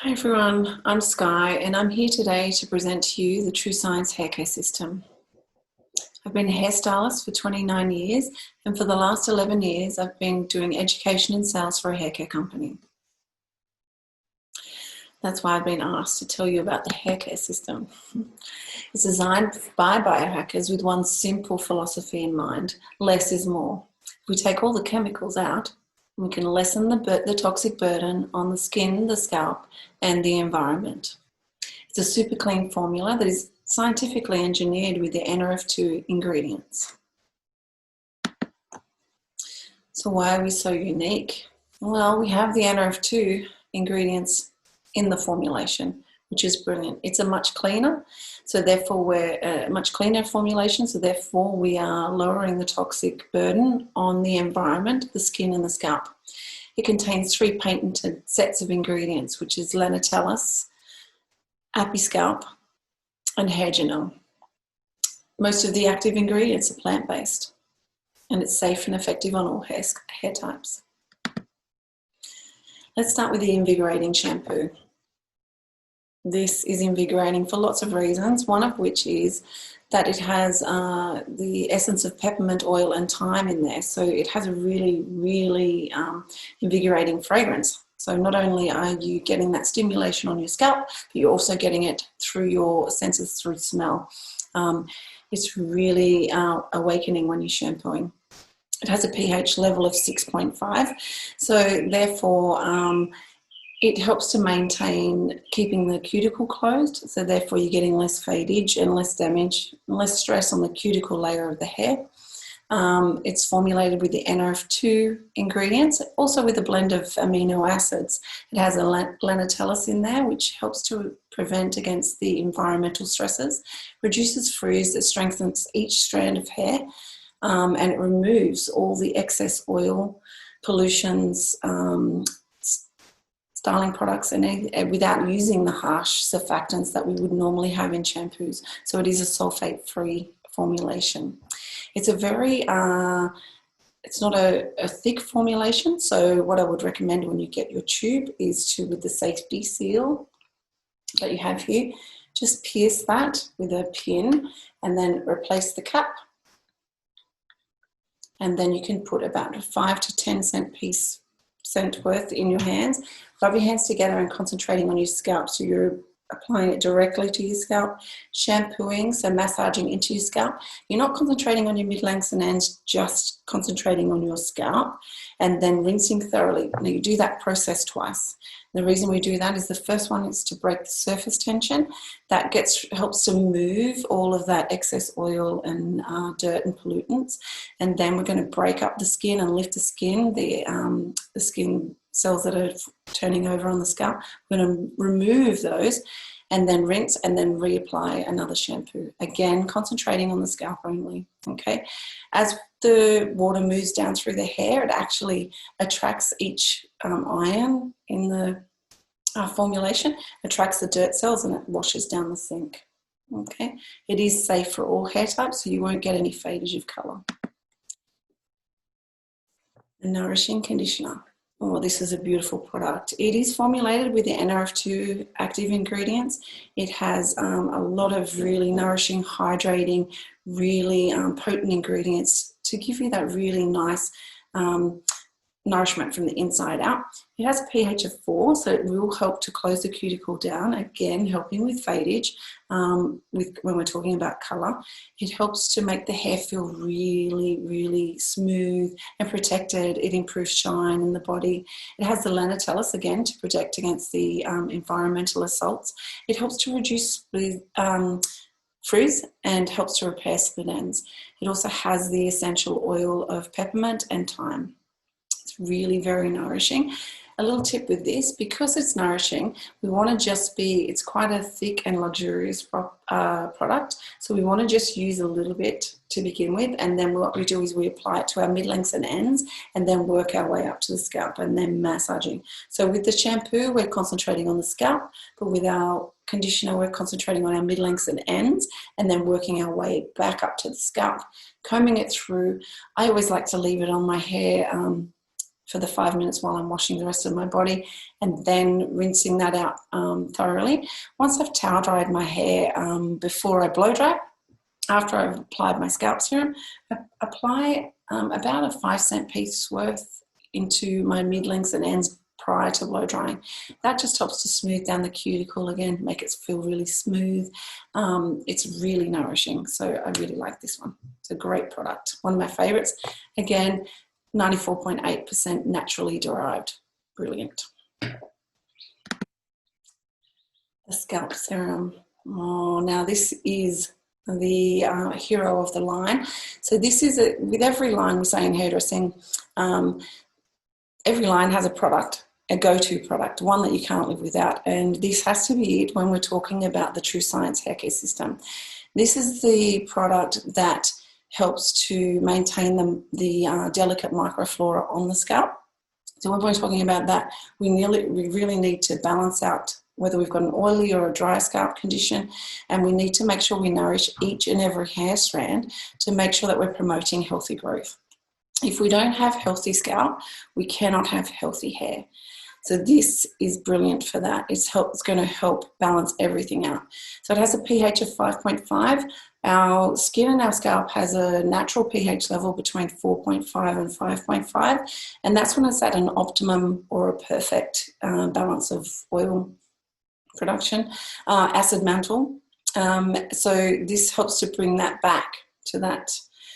Hi everyone, I'm Skye and I'm here today to present to you the TrueScience hair care system. I've been a hairstylist for 29 years and for the last 11 years I've been doing education and sales for a hair care company. That's why I've been asked to tell you about the hair care system. It's designed by biohackers with one simple philosophy in mind: less is more. If we take all the chemicals out, we can lessen the toxic burden on the skin, the scalp and the environment. It's a super clean formula that is scientifically engineered with the NRF2 ingredients. So why are we so unique? Well, we have the NRF2 ingredients in the formulation, which is brilliant. It's a much cleaner, so therefore we're a much cleaner formulation, so therefore we are lowering the toxic burden on the environment, the skin and the scalp. It contains 3 patented sets of ingredients, which is Lenitellus, Scalp and hair gel. Most of the active ingredients are plant-based and it's safe and effective on all hair types. Let's start with the invigorating shampoo. This is invigorating for lots of reasons, one of which is that it has the essence of peppermint oil and thyme in there, so it has a really invigorating fragrance. So not only are you getting that stimulation on your scalp, but you're also getting it through your senses through smell. It's really awakening when you're shampooing. It has a pH level of 6.5, so therefore it helps to maintain keeping the cuticle closed, so therefore you're getting less fadage and less damage, less stress on the cuticle layer of the hair. It's formulated with the NRF2 ingredients, also with a blend of amino acids. It has a Lenitellus in there, which helps to prevent against the environmental stresses, reduces frizz, it strengthens each strand of hair, and it removes all the excess oil, pollutions, styling products, and without using the harsh surfactants that we would normally have in shampoos. So it is a sulfate-free formulation. It's a very, it's not a thick formulation, so what I would recommend when you get your tube is to, with the safety seal that you have here, just pierce that with a pin and then replace the cap. And then you can put about a 5 to 10 cent worth in your hands. Rub your hands together and concentrating on your scalp. So you're applying it directly to your scalp, shampooing, so massaging into your scalp. You're not concentrating on your mid-lengths and ends, just concentrating on your scalp and then rinsing thoroughly. Now you do that process twice. The reason we do that is the first one is to break the surface tension. That helps to move all of that excess oil and dirt and pollutants. And then we're going to break up the skin and lift the skin, the skin cells that are turning over on the scalp. We're going to remove those and then rinse and then reapply another shampoo. Again, concentrating on the scalp only, okay? As the water moves down through the hair, it actually attracts each ion in the formulation, attracts the dirt cells and it washes down the sink, okay? It is safe for all hair types, so you won't get any fadage of colour. The nourishing conditioner. Oh, this is a beautiful product. It is formulated with the NRF2 active ingredients. It has a lot of really nourishing, hydrating, really potent ingredients to give you that really nice nourishment from the inside out. It has a pH of 4, so it will help to close the cuticle down, again helping with fadage. When we're talking about colour, it helps to make the hair feel really smooth and protected. It improves shine in the body. It has the Lenitellus again to protect against the environmental assaults. It helps to reduce frizz and helps to repair split ends. It also has the essential oil of peppermint and thyme. It's really very nourishing. A little tip with this, because it's nourishing, we want to just be, it's quite a thick and luxurious product, so we want to just use a little bit to begin with, and then what we do is we apply it to our mid-lengths and ends and then work our way up to the scalp and then massaging. So with the shampoo, we're concentrating on the scalp, but with our conditioner, we're concentrating on our mid-lengths and ends and then working our way back up to the scalp, combing it through. I always like to leave it on my hair for the 5 minutes while I'm washing the rest of my body, and then rinsing that out thoroughly. Once I've towel dried my hair, before I blow dry, after I've applied my scalp serum, I apply about a 5-cent piece worth into my mid-lengths and ends prior to blow drying. That just helps to smooth down the cuticle again, make it feel really smooth. It's really nourishing, so I really like this one. It's a great product, one of my favorites. Again, 94.8% naturally derived. Brilliant. The scalp serum. Oh, now this is the hero of the line. So this is with every line we say in hairdressing, every line has a product, a go-to product, one that you can't live without, and this has to be it when we're talking about the TrueScience hair care system. This is the product that helps to maintain the delicate microflora on the scalp. So when we're talking about that, we really need to balance out whether we've got an oily or a dry scalp condition, and we need to make sure we nourish each and every hair strand to make sure that we're promoting healthy growth. If we don't have healthy scalp, we cannot have healthy hair. So this is brilliant for that. It's going to help balance everything out. So it has a pH of 5.5. Our skin and our scalp has a natural pH level between 4.5 and 5.5, and that's when it's at an optimum or a perfect balance of oil production, acid mantle. So this helps to bring that back to that,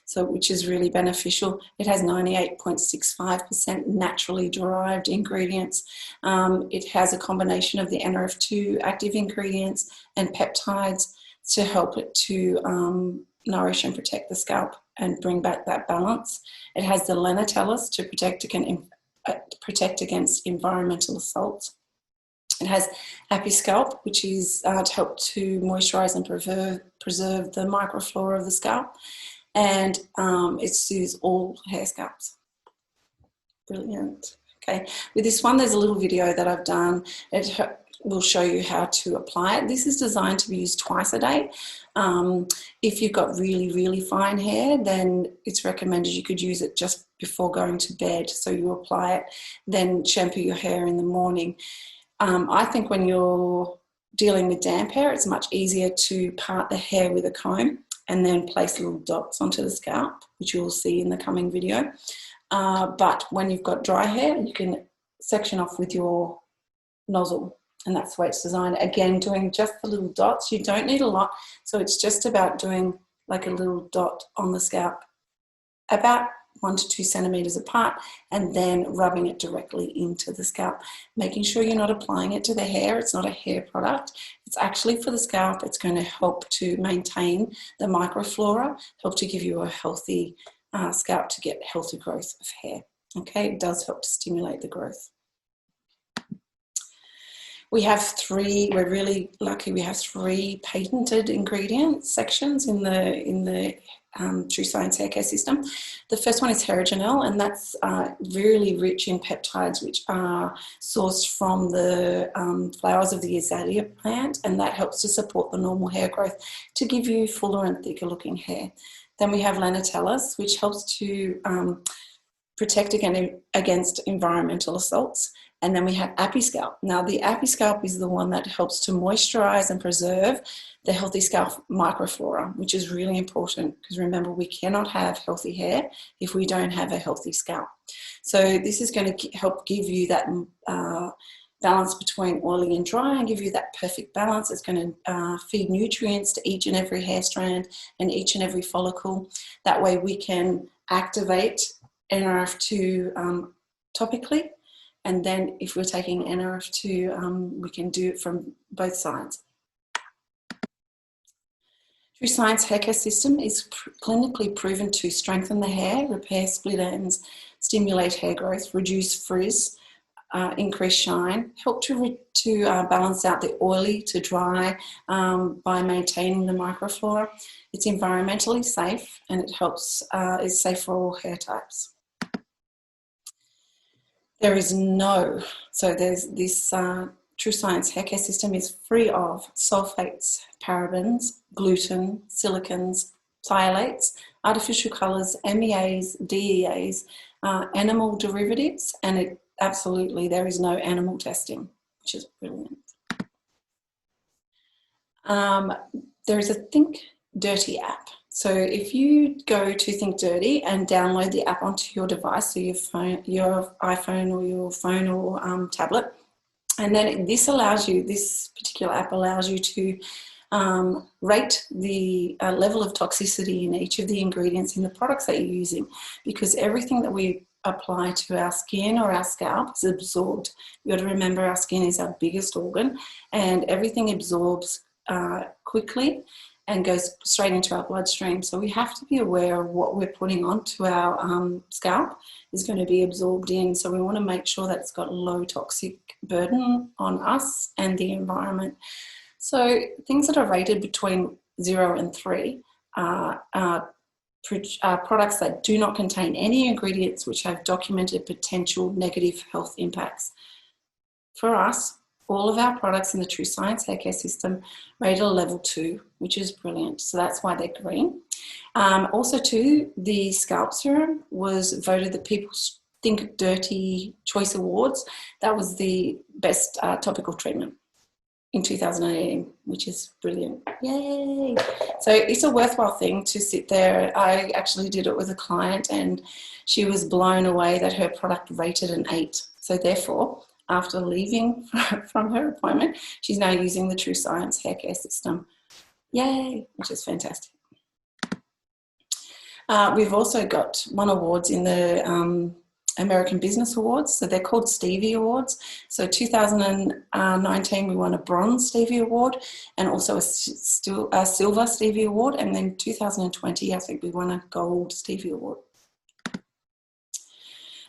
so which is really beneficial. It has 98.65% naturally derived ingredients. It has a combination of the NRF2 active ingredients and peptides to help it to nourish and protect the scalp and bring back that balance. It has the lenitellus to protect against environmental assaults. It has Scalp, which is to help to moisturize and preserve the microflora of the scalp. And it soothes all hair scalps. Brilliant. Okay, with this one, there's a little video that I've done. It will show you how to apply it. This is designed to be used twice a day. If you've got really, really fine hair, then it's recommended you could use it just before going to bed. So you apply it, then shampoo your hair in the morning. I think when you're dealing with damp hair, it's much easier to part the hair with a comb and then place little dots onto the scalp, which you'll see in the coming video. But when you've got dry hair, you can section off with your nozzle, and that's the way it's designed. Again, doing just the little dots. You don't need a lot, so it's just about doing like a little dot on the scalp, about 1 to 2 centimeters apart, and then rubbing it directly into the scalp, making sure you're not applying it to the hair. It's not a hair product. It's actually for the scalp. It's going to help to maintain the microflora, help to give you a healthy scalp to get healthy growth of hair. Okay, it does help to stimulate the growth. We have 3, we're really lucky, we have 3 patented ingredient sections in the TrueScience hair care system. The first one is Herigenel, and that's really rich in peptides, which are sourced from the flowers of the azalea plant, and that helps to support the normal hair growth to give you fuller and thicker looking hair. Then we have Lenitellus, which helps to protect against environmental assaults. And then we have Scalp. Now the Scalp is the one that helps to moisturize and preserve the healthy scalp microflora, which is really important because remember, we cannot have healthy hair if we don't have a healthy scalp. So this is going to help give you that balance between oily and dry and give you that perfect balance. It's going to feed nutrients to each and every hair strand and each and every follicle. That way we can activate NRF2 topically. And then if we're taking NRF2, we can do it from both sides. TrueScience hair care system is clinically proven to strengthen the hair, repair split ends, stimulate hair growth, reduce frizz, increase shine, help to balance out the oily to dry by maintaining the microflora. It's environmentally safe, and it helps, is safe for all hair types. There's this TrueScience hair care system is free of sulfates, parabens, gluten, silicons, phthalates, artificial colours, MEAs, DEAs, animal derivatives, and absolutely there is no animal testing, which is brilliant. There is a Think Dirty app. So if you go to Think Dirty and download the app onto your device, so your phone, your iPhone or your phone or tablet, and then this particular app allows you to rate the level of toxicity in each of the ingredients in the products that you're using, because everything that we apply to our skin or our scalp is absorbed. You've got to remember our skin is our biggest organ, and everything absorbs quickly and goes straight into our bloodstream. So we have to be aware of what we're putting onto our scalp is going to be absorbed in. So we want to make sure that it's got low toxic burden on us and the environment. So things that are rated between 0 and 3 are products that do not contain any ingredients which have documented potential negative health impacts. For us, all of our products in the TrueScience hair care system rated a level 2, which is brilliant. So that's why they're green. Also too, the scalp serum was voted the People's Think Dirty Choice Awards. That was the best topical treatment in 2018, which is brilliant. Yay! So it's a worthwhile thing to sit there. I actually did it with a client and she was blown away that her product rated an 8. So therefore, after leaving from her appointment, she's now using the TrueScience hair care system. Yay, which is fantastic. We've also won awards in the American Business Awards. So they're called Stevie Awards. So 2019, we won a Bronze Stevie Award and also a Silver Stevie Award. And then 2020, I think we won a Gold Stevie Award.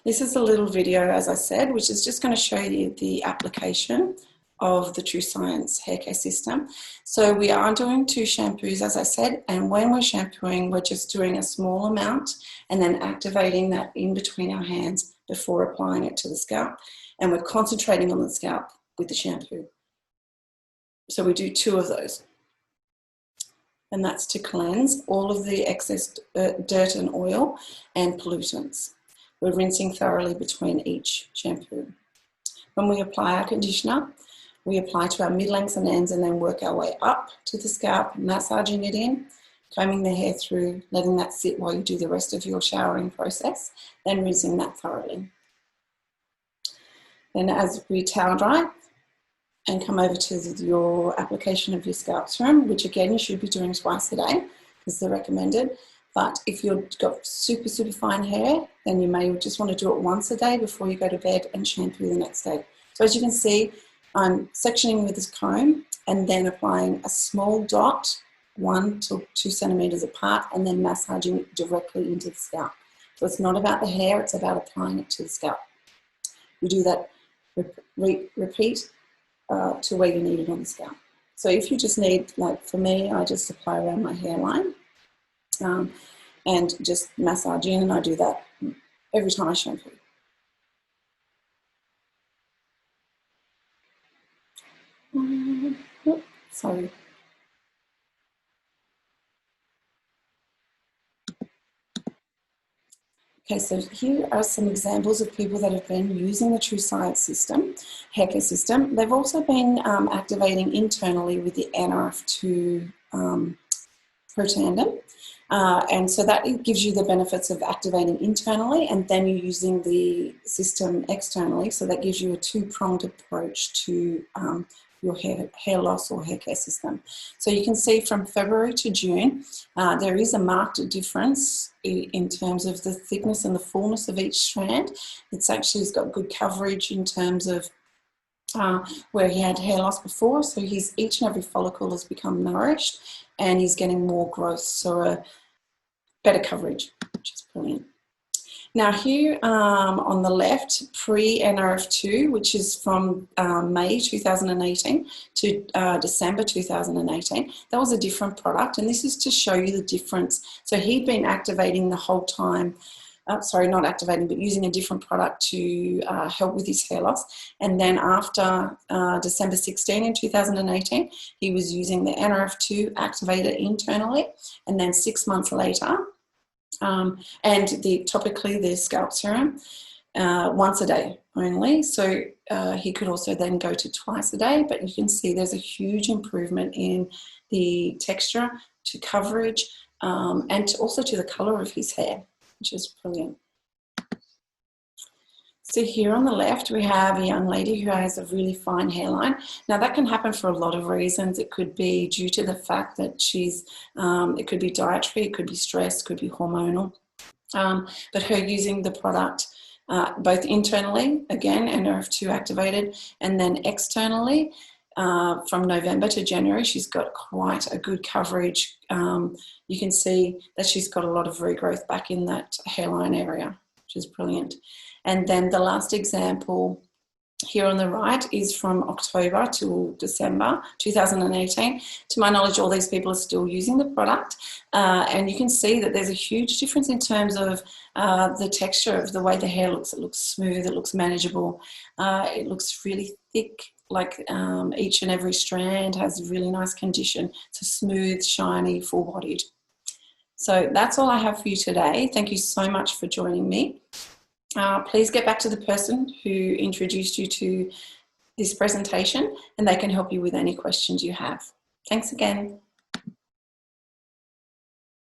This is a little video, as I said, which is just going to show you the application of the TrueScience hair care system. So we are doing 2 shampoos, as I said, and when we're shampooing, we're just doing a small amount and then activating that in between our hands before applying it to the scalp. And we're concentrating on the scalp with the shampoo. So we do 2 of those. And that's to cleanse all of the excess dirt and oil and pollutants. We're rinsing thoroughly between each shampoo. When we apply our conditioner, we apply to our mid-lengths and ends and then work our way up to the scalp, massaging it in, combing the hair through, letting that sit while you do the rest of your showering process, then rinsing that thoroughly. Then as we towel dry and come over to your application of your scalp serum, which again you should be doing twice a day, is the recommended. But if you've got super, super fine hair, then you may just want to do it once a day before you go to bed and shampoo the next day. So as you can see, I'm sectioning with this comb and then applying a small dot, 1 to 2 centimeters apart, and then massaging it directly into the scalp. So it's not about the hair, it's about applying it to the scalp. You do that, repeat to where you need it on the scalp. So if you just need, like for me, I just apply around my hairline. And just massage in, and I do that every time I shampoo. Sorry. Okay, so here are some examples of people that have been using the TrueScience system, hair care system. They've also been activating internally with the NRF2 protandem. And so that gives you the benefits of activating internally and then you're using the system externally. So that gives you a 2-pronged approach to your hair loss or hair care system. So you can see from February to June, there is a marked difference in terms of the thickness and the fullness of each strand. It's got good coverage in terms of where he had hair loss before. So each and every follicle has become nourished and he's getting more growth. So better coverage, which is brilliant. Now here on the left, pre-NRF2, which is from May 2018 to December 2018, that was a different product. And this is to show you the difference. So he'd been activating the whole time, sorry, not activating, but using a different product to help with his hair loss. And then after December 16 in 2018, he was using the NRF2 activator internally. And then 6 months later, And topically the scalp serum once a day only. So he could also then go to twice a day, but you can see there's a huge improvement in the texture, to coverage, and also to the color of his hair, which is brilliant. So here on the left, we have a young lady who has a really fine hairline. Now that can happen for a lot of reasons. It could be due to the fact that it could be dietary, it could be stress, it could be hormonal. But her using the product both internally, again, NRF2 activated, and then externally, from November to January, she's got quite a good coverage. You can see that she's got a lot of regrowth back in that hairline area, which is brilliant. And then the last example here on the right is from October to December 2018. To my knowledge, all these people are still using the product. And you can see that there's a huge difference in terms of the texture of the way the hair looks. It looks smooth, it looks manageable, it looks really thick, like each and every strand has really nice condition. It's smooth, shiny, full-bodied. So that's all I have for you today. Thank you so much for joining me. Please get back to the person who introduced you to this presentation, and they can help you with any questions you have. Thanks again.